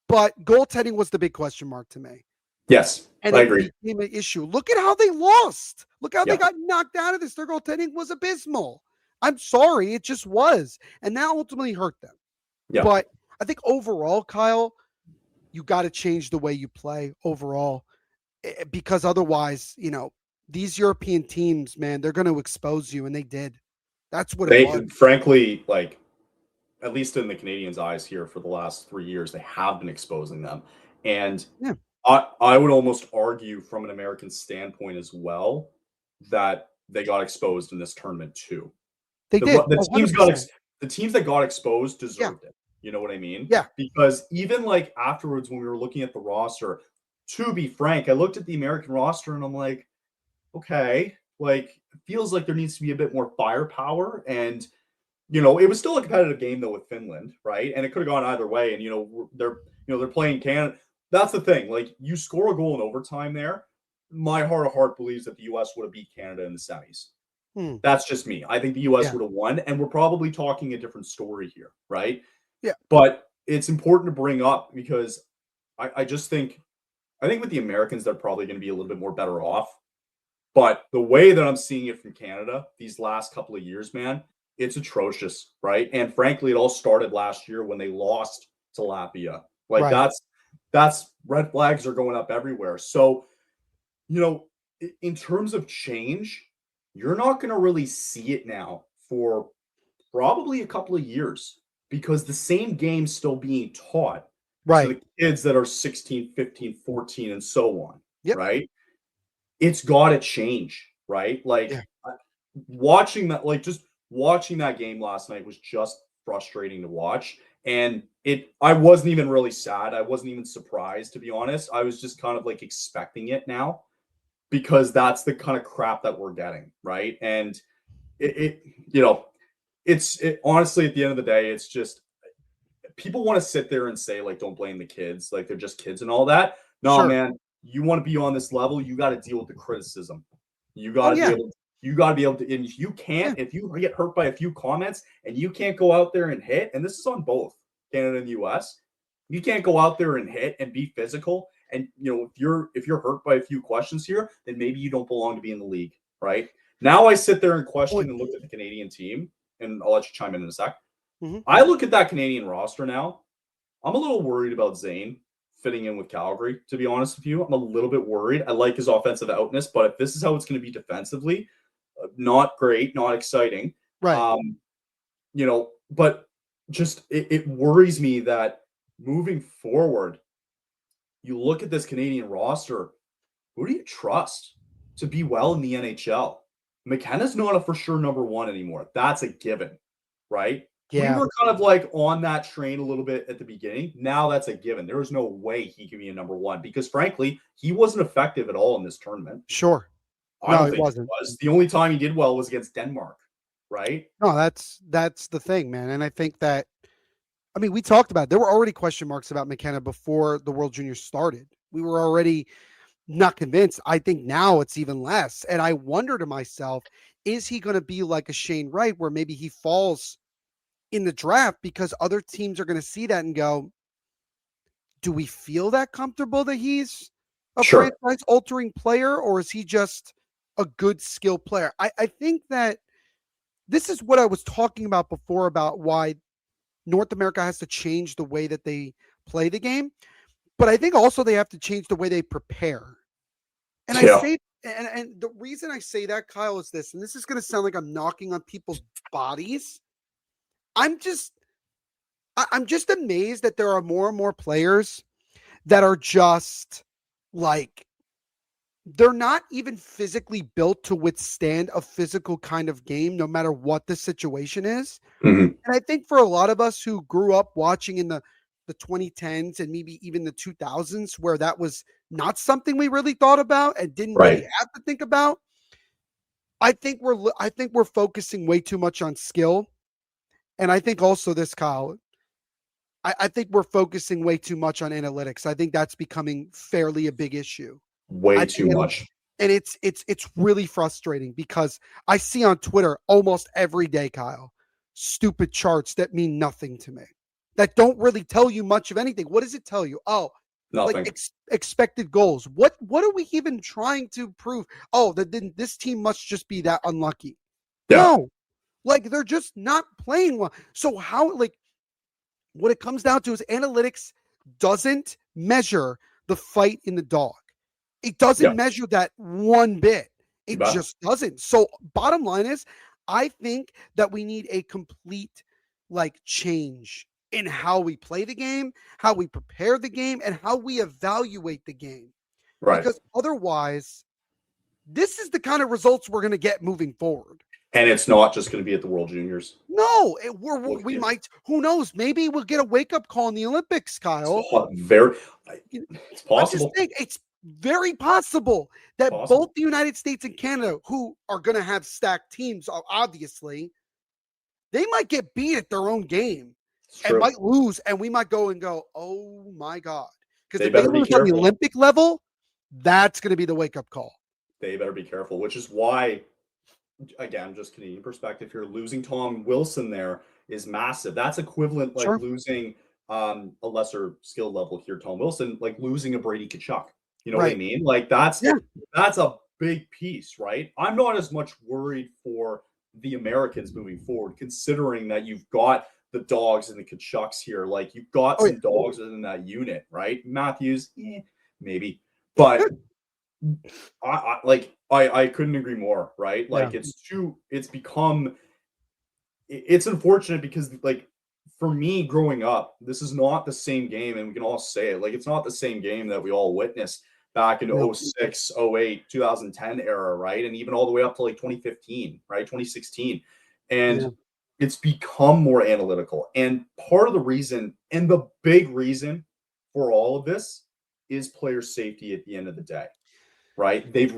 But goaltending was the big question mark to me. Yes, and I it agree. became an issue. Look at how they lost. Look how they got knocked out of this. Their goaltending was abysmal. I'm sorry, it just was. And that ultimately hurt them. Yeah. But I think overall, Kyle, you got to change the way you play overall, because otherwise, these European teams, man, they're going to expose you, and they did. That's what it was. Frankly, at least in the Canadians' eyes here for the last 3 years, they have been exposing them. And I would almost argue from an American standpoint as well that they got exposed in this tournament too. They did. The teams that got exposed deserved it. You know what I mean? Yeah. Because even afterwards, when we were looking at the roster, to be frank, I looked at the American roster and I'm like, okay, like it feels like there needs to be a bit more firepower. And it was still a competitive game though with Finland, right? And it could have gone either way. And they're playing Canada. That's the thing. Like you score a goal in overtime there, my heart of heart believes that the U.S. would have beat Canada in the semis. That's just me. I think the U.S. would have won, and we're probably talking a different story here, right? Yeah. But it's important to bring up because I think with the Americans, they're probably going to be a little bit more better off. But the way that I'm seeing it from Canada these last couple of years, man, it's atrocious, right? And frankly, it all started last year when they lost to Latvia. Like that's red flags are going up everywhere. So, in terms of change, you're not going to really see it now for probably a couple of years because the same game's still being taught to the kids that are 16, 15, 14, and so on, right? It's got to change, right? Like watching that game last night was just frustrating to watch. And I wasn't even really sad. I wasn't even surprised, to be honest. I was just kind of like expecting it now because that's the kind of crap that we're getting, right? And it's honestly, at the end of the day, it's just people want to sit there and say, like, don't blame the kids. Like, they're just kids and all that. No, man, you want to be on this level, you got to deal with the criticism. You got to be able to, and if you can't, if you get hurt by a few comments and you can't go out there and hit, and this is on both Canada and the US, you can't go out there and hit and be physical. And, if you're hurt by a few questions here, then maybe you don't belong to be in the league, right? Now I sit there and question and look at the Canadian team, and I'll let you chime in a sec. I look at that Canadian roster now. I'm a little worried about Zane fitting in with Calgary, to be honest with you. I'm a little bit worried. I like his offensive outness, but if this is how it's going to be defensively, not great, not exciting. Right. But just it worries me that moving forward, you look at this Canadian roster, who do you trust to be well in the NHL? McKenna's not a for sure number one anymore. That's a given, right? Yeah. We were kind of like on that train a little bit at the beginning. Now that's a given. There is no way he can be a number one because, frankly, he wasn't effective at all in this tournament. Sure. I don't think he was. The only time he did well was against Denmark, right? No, that's the thing, man. And I think that, we talked about it. There were already question marks about McKenna before the World Juniors started. We were already not convinced. I think now it's even less. And I wonder to myself, is he going to be like a Shane Wright where maybe he falls in the draft because other teams are going to see that and go, do we feel that comfortable that he's a franchise altering player, or is he just a good skill player? I think that this is what I was talking about before about why North America has to change the way that they play the game. But I think also they have to change the way they prepare. And I say, and the reason I say that, Kyle, is this, and this is going to sound like I'm knocking on people's bodies. I'm just amazed that there are more and more players that are just like, they're not even physically built to withstand a physical kind of game, no matter what the situation is. And I think for a lot of us who grew up watching in the 2010s and maybe even the 2000s, where that was not something we really thought about and didn't really have to think about, I think we're focusing way too much on skill. And I think also this, Kyle, I think we're focusing way too much on analytics. I think that's becoming fairly a big issue. Way too much. And it's really frustrating because I see on Twitter almost every day, Kyle, stupid charts that mean nothing to me, that don't really tell you much of anything. What does it tell you? Oh, nothing. Like expected goals. What are we even trying to prove? Oh, that this team must just be that unlucky. Yeah. No, like they're just not playing well. So how, like, what it comes down to is analytics doesn't measure the fight in the dog. It doesn't measure that one bit. It just doesn't. So bottom line is, I think that we need a complete change in how we play the game, how we prepare the game, and how we evaluate the game. Right. Because otherwise, this is the kind of results we're going to get moving forward. And it's not just going to be at the World Juniors. No, we might. Who knows? Maybe we'll get a wake up call in the Olympics, Kyle. It's possible. I'm just saying, it's very possible that both the United States and Canada, who are going to have stacked teams, obviously, they might get beat at their own game and might lose, and we might go, oh my God. Because if they lose on the Olympic level, that's going to be the wake up call. They better be careful, which is why, again, just Canadian perspective here, losing Tom Wilson there is massive. That's equivalent losing a lesser skill level here, Tom Wilson, like losing a Brady Tkachuk. You know what I mean? Like that's a big piece, right? I'm not as much worried for the Americans moving forward, considering that you've got the Dogs and the Tkachuks here. Like you've got some dogs in that unit, right? Matthews, maybe, but I couldn't agree more, right? Like it's unfortunate because like for me growing up, this is not the same game, and we can all say it, like it's not the same game that we all witnessed back in 06, 08, 2010 era, right? And even all the way up to like 2015, right? 2016. And it's become more analytical. And part of the reason, and the big reason for all of this, is player safety at the end of the day, right? They've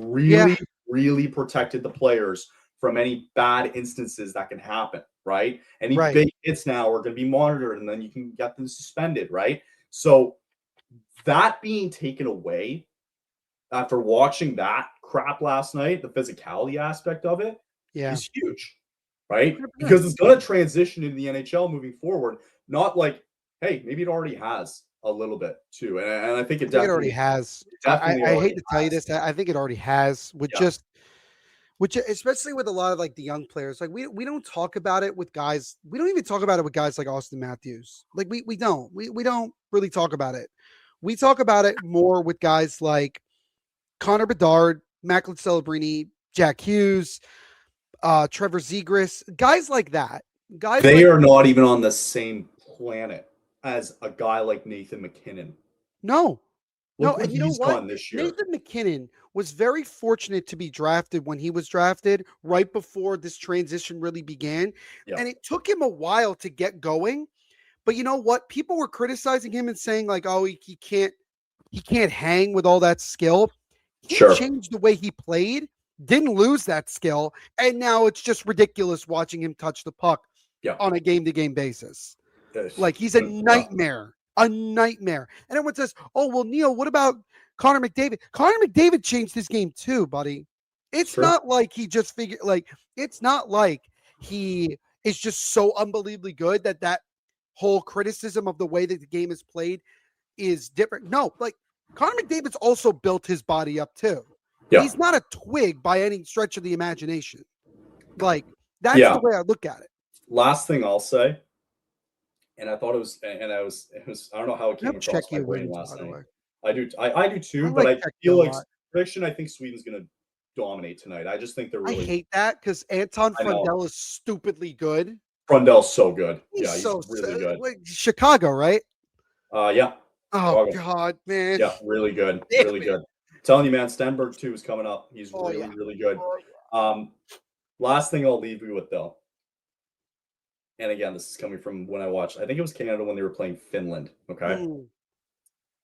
really protected the players from any bad instances that can happen, right? Any big hits now are going to be monitored, and then you can get them suspended, right? So that being taken away after watching that crap last night, the physicality aspect of it is huge, right? Because it's going to transition into the NHL moving forward. Not like, hey, maybe it already has a little bit too, and I think it already has. I hate to tell you this, I think it already has with which especially with a lot of like the young players. Like we don't talk about it with guys. We don't even talk about it with guys like Austin Matthews. Like we don't really talk about it. We talk about it more with guys like Connor Bedard, Macklin Celebrini, Jack Hughes, Trevor Zegras, guys like that. They are not even on the same planet as a guy like Nathan MacKinnon. No. And you know what? This year. Nathan MacKinnon was very fortunate to be drafted when he was drafted, right before this transition really began. Yeah. And it took him a while to get going. But you know what? People were criticizing him and saying like, oh, he can't hang with all that skill. He changed the way he played, didn't lose that skill, and now it's just ridiculous watching him touch the puck on a game-to-game basis. Like he's a nightmare. A nightmare. And everyone says, oh, well, Neil, what about Connor McDavid? Connor McDavid changed his game too, buddy. It's not like he just figured, like, it's not like he is just so unbelievably good that whole criticism of the way that the game is played is different. No, like, Connor McDavid's also built his body up too. Yeah. He's not a twig by any stretch of the imagination. Like, that's the way I look at it. Last thing I'll say, and I thought it was I don't know how it came across my brain last night. I do too, but I feel like prediction. I think Sweden's going to dominate tonight. I just think they're really. I hate that because Anton Frundell is stupidly good. Frundell's so good. He's really good. Chicago, right? Yeah. Oh Chicago. God, man. Yeah, really good. Really good. I'm telling you, man, Stenberg too is coming up. He's really good. Last thing I'll leave you with though. And again, this is coming from when I watched, I think it was Canada when they were playing Finland. Okay. Mm.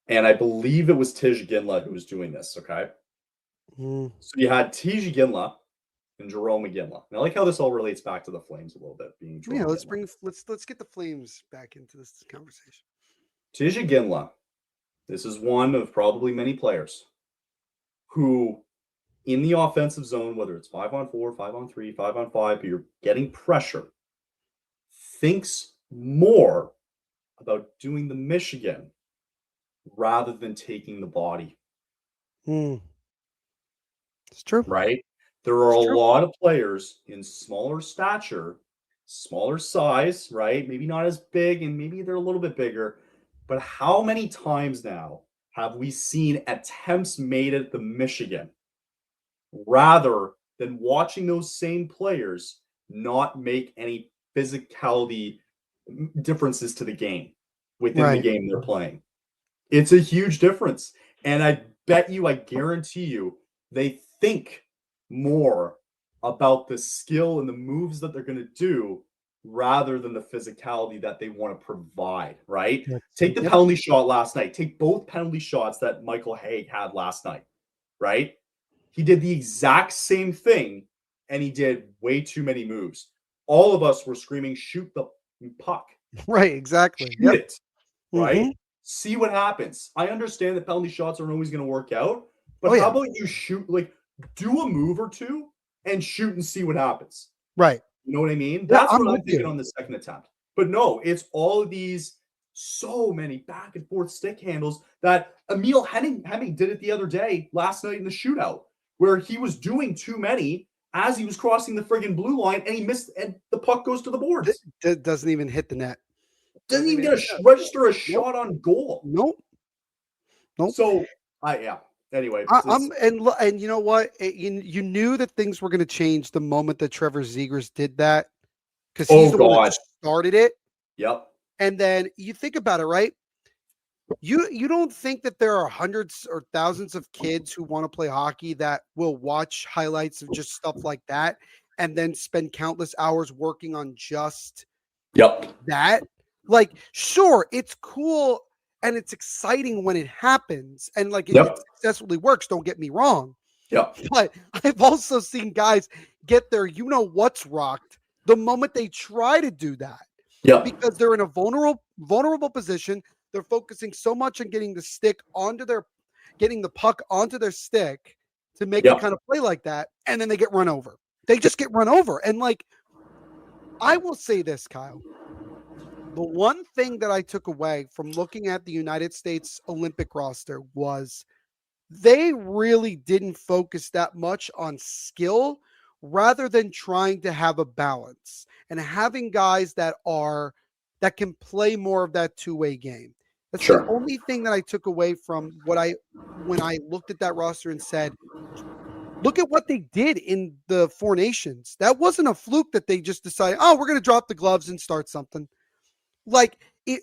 And I believe it was Tij Ginla who was doing this. Okay. Mm. So you had Tij Ginla and Jerome Ginla. And I like how this all relates back to the Flames a little bit. Let's get the Flames back into this conversation. Tij Ginla, this is one of probably many players who in the offensive zone, whether it's 5-on-4, 5-on-3, 5-on-5, but you're getting pressure, thinks more about doing the Michigan rather than taking the body. It's true. Right? There are a lot of players in smaller stature, smaller size, right? Maybe not as big, and maybe they're a little bit bigger. But how many times now have we seen attempts made at the Michigan rather than watching those same players not make any physicality differences to the game within the game they're playing? It's a huge difference. And I guarantee you, they think more about the skill and the moves that they're going to do rather than the physicality that they want to provide, right? Take the penalty shot last night. Take both penalty shots that Michael Haig had last night, right? He did the exact same thing, and he did way too many moves. All of us were screaming, shoot the puck. Right, exactly. Shoot it, right? Mhm. See what happens. I understand that penalty shots aren't always going to work out, but how about you shoot, like, do a move or two and shoot and see what happens. Right. You know what I mean? Yeah, That's I'm what I'm with thinking you. on the second attempt. But no, it's all of these so many back and forth stick handles that Emil Hemming did it the other day, last night in the shootout, where he was doing too many as he was crossing the friggin' blue line and he missed, and the puck goes to the boards. Doesn't even hit the net. Doesn't even get register a shot on goal. Nope. So, yeah. Anyway, and you know what? You knew that things were going to change the moment that Trevor Zegras did that, because he's the one that started it. Yep. And then you think about it, right? You don't think that there are hundreds or thousands of kids who want to play hockey that will watch highlights of just stuff like that and then spend countless hours working on just that? Like, sure, it's cool and it's exciting when it happens and like it successfully works. Don't get me wrong. Yeah. But I've also seen guys get their what's rocked the moment they try to do that. Yeah. Because they're in a vulnerable position. They're focusing so much on getting the puck onto their stick to make it kind of play like that. And then they get run over. They just get run over. And like, I will say this, Kyle. The one thing that I took away from looking at the United States Olympic roster was they really didn't focus that much on skill rather than trying to have a balance and having guys that can play more of that two-way game. That's the only thing that I took away from when I looked at that roster and said, look at what they did in the Four Nations. That wasn't a fluke that they just decided, we're going to drop the gloves and start something. Like it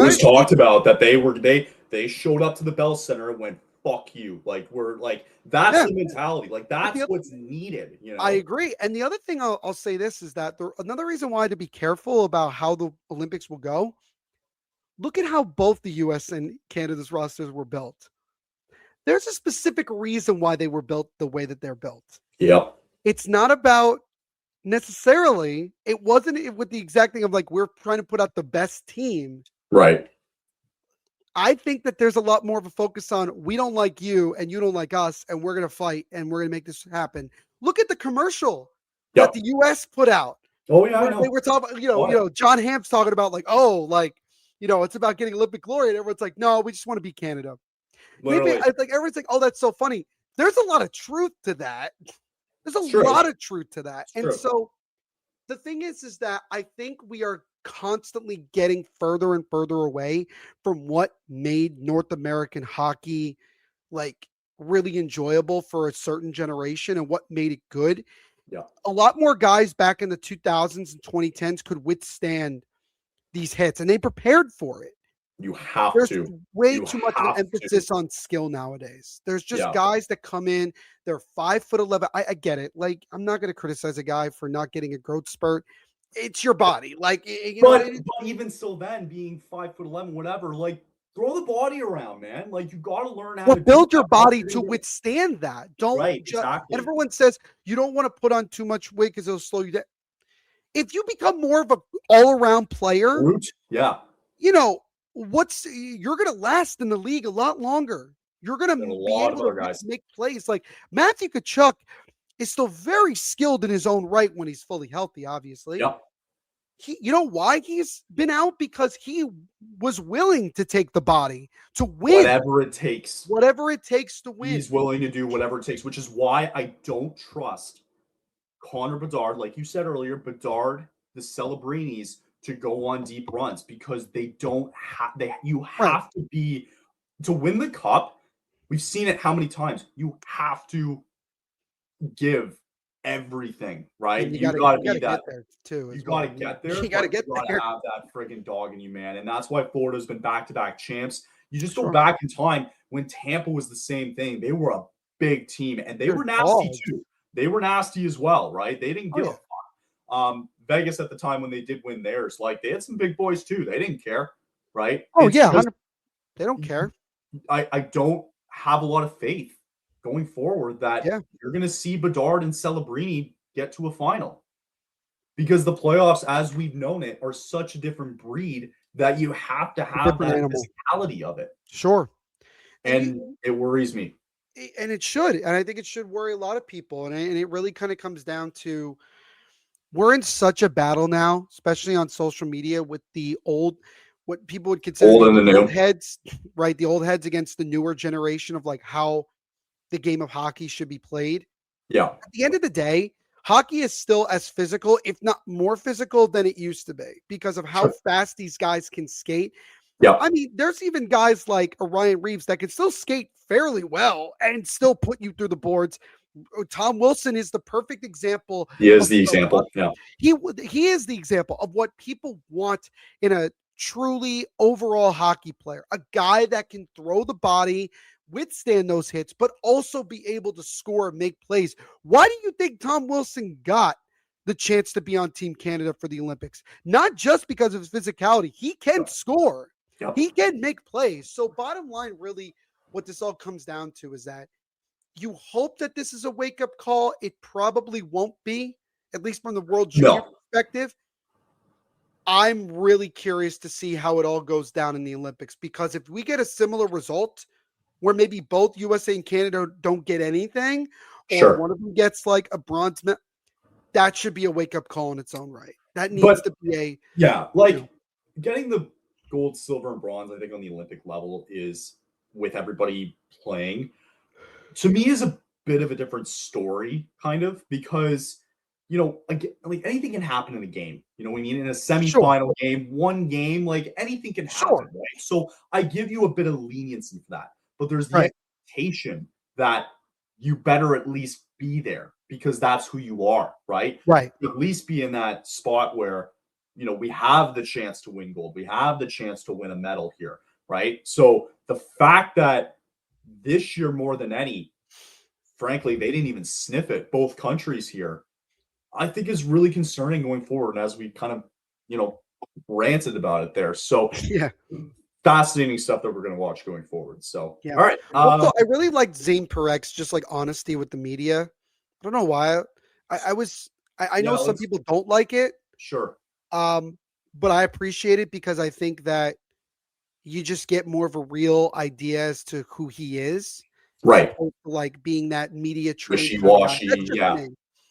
was talked about that they showed up to the Bell Center and went, fuck you. Like that's the mentality. Like that's what's needed. You know? I agree. And the other thing I'll say this is that another reason why to be careful about how the Olympics will go. Look at how both the US and Canada's rosters were built. There's a specific reason why they were built the way that they're built. Yep. It's not about necessarily, it wasn't with the exact thing of like, we're trying to put out the best team. Right. I think that there's a lot more of a focus on, we don't like you and you don't like us, and we're going to fight and we're going to make this happen. Look at the commercial that the US put out. Oh yeah, I know. They were talking about, John Hamp's talking about like, it's about getting Olympic glory. And everyone's like, no, we just want to be Canada. Literally. Maybe like everyone's like, oh, that's so funny. There's a lot of truth to that. There's a lot of truth to that. And so the thing is that I think we are constantly getting further and further away from what made North American hockey like really enjoyable for a certain generation and what made it good. Yeah. A lot more guys back in the 2000s and 2010s could withstand these hits, and they prepared for it. You have There's way too much of an emphasis on skill nowadays. There's just guys that come in, they're 5'11". I get it. Like, I'm not going to criticize a guy for not getting a growth spurt. It's your body. Like, but even still, then being 5'11", whatever, like, throw the body around, man. Like, you got to learn how to build your body to withstand that. Don't exactly. And everyone says you don't want to put on too much weight because it'll slow you down. If you become more of an all-around player, you're going to last in the league a lot longer. You're going to be able to make plays. Like Matthew Tkachuk is still very skilled in his own right when he's fully healthy, obviously. Yep. You know why he's been out? Because he was willing to take the body to win. Whatever it takes to win. He's willing to do whatever it takes, which is why I don't trust Connor Bedard, like you said earlier, Bedard, the Celebrinis, to go on deep runs, because they don't have you have to be to win the cup. We've seen it how many times. You have to give everything, right? You gotta be that there too. You gotta get there. You gotta get there. You gotta have that friggin' dog in you, man. And that's why Florida's been back-to-back champs. You just go back in time when Tampa was the same thing. They were a big team and they were nasty too. they were nasty as well, right? They didn't give Oh, a fuck. Vegas at the time when they did win theirs, like they had some big boys too. They didn't care, right? Oh It's yeah, just, they don't care. I don't have a lot of faith going forward that Yeah. you're going to see Bedard and Celebrini get to a final, because the playoffs, as we've known it, are such a different breed that you have to have that physicality of it. Sure. And it worries me. And it should. And I think it should worry a lot of people. And it really kind of comes down to, we're in such a battle now, especially on social media, with the old, what people would consider Old and the new. old heads, right? The old heads against the newer generation of like how the game of hockey should be played. Yeah. At the end of the day, hockey is still as physical, if not more physical than it used to be, because of how fast these guys can skate. Yeah. I mean, there's even guys like Ryan Reeves that can still skate fairly well and still put you through the boards. Tom Wilson is the perfect example. He is the example. Yeah. He is the example of what people want in a truly overall hockey player, a guy that can throw the body, withstand those hits, but also be able to score and make plays. Why do you think Tom Wilson got the chance to be on Team Canada for the Olympics? Not just because of his physicality. He can score. Yep. He can make plays. So bottom line, really, what this all comes down to is that you hope that this is a wake-up call. It probably won't be, at least from the World Junior perspective. I'm really curious to see how it all goes down in the Olympics, because if we get a similar result where maybe both USA and Canada don't get anything, or one of them gets like a bronze medal, that should be a wake-up call in its own right. That needs to be getting the gold, silver, and bronze, I think, on the Olympic level is, with everybody playing, to me, is a bit of a different story, kind of, because, you know, like anything can happen in a game. You know what I mean? In a semifinal game, one game, like anything can happen, right? So I give you a bit of leniency for that. But there's the expectation that you better at least be there, because that's who you are, right? Right. At least be in that spot where, you know, we have the chance to win gold. We have the chance to win a medal here, right? So the fact that this year, more than any, frankly, they didn't even sniff it, both countries here, I think is really concerning going forward. And as we kind of, you know, ranted about it there. So fascinating stuff that we're going to watch going forward. So, all right. Also, I really liked Zane Parek's just like honesty with the media. I don't know why. I know some people don't like it. Sure. But I appreciate it, because I think that you just get more of a real idea as to who he is. Right. Like being that media wishy-washy. Yeah.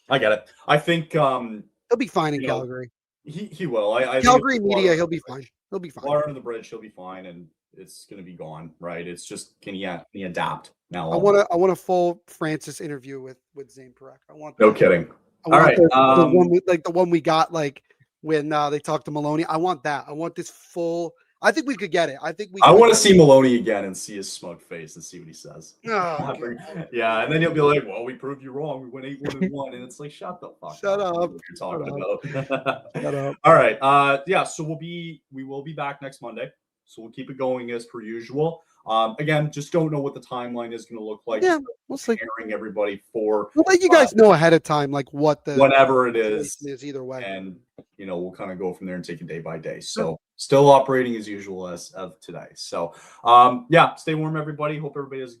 I get it. I think he'll be fine in Calgary. He will. I Calgary media, he'll be fine. He'll be fine. Water under the bridge, he'll be fine, and it's going to be gone, right? It's just, can he adapt now? I want a full Francis interview with Zane Parek. I want no kidding. All right, the one we got like when they talked to Maloney. I want that. I want this full. I think we could get it. I want to see Maloney again and see his smug face and see what he says. Oh, yeah, and then he'll be like, "Well, we proved you wrong. We went 8-1-1," and it's like, "Shut the fuck up! What you're talking about?" Shut up. All right. So we will be back next Monday. So we'll keep it going as per usual. Again, just don't know what the timeline is going to look like. Yeah, we'll see. Preparing everybody for. We'll let you guys know ahead of time, like what the whatever it is either way, and you know, we'll kind of go from there and take it day by day. So still operating as usual as of today. So stay warm, everybody. Hope everybody has a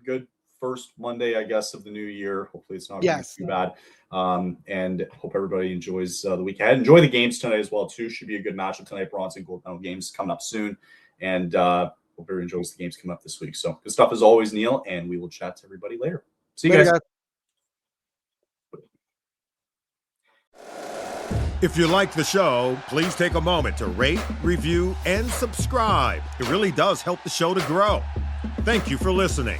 good first Monday, I guess, of the new year. Hopefully it's not too bad. And hope everybody enjoys the week ahead. Enjoy the games tonight as well, too. Should be a good matchup tonight. Bronze and gold medal games coming up soon. And hope everybody enjoys the games coming up this week. So good stuff as always, Neil, and we will chat to everybody later. See you guys. If you like the show, please take a moment to rate, review, and subscribe. It really does help the show to grow. Thank you for listening.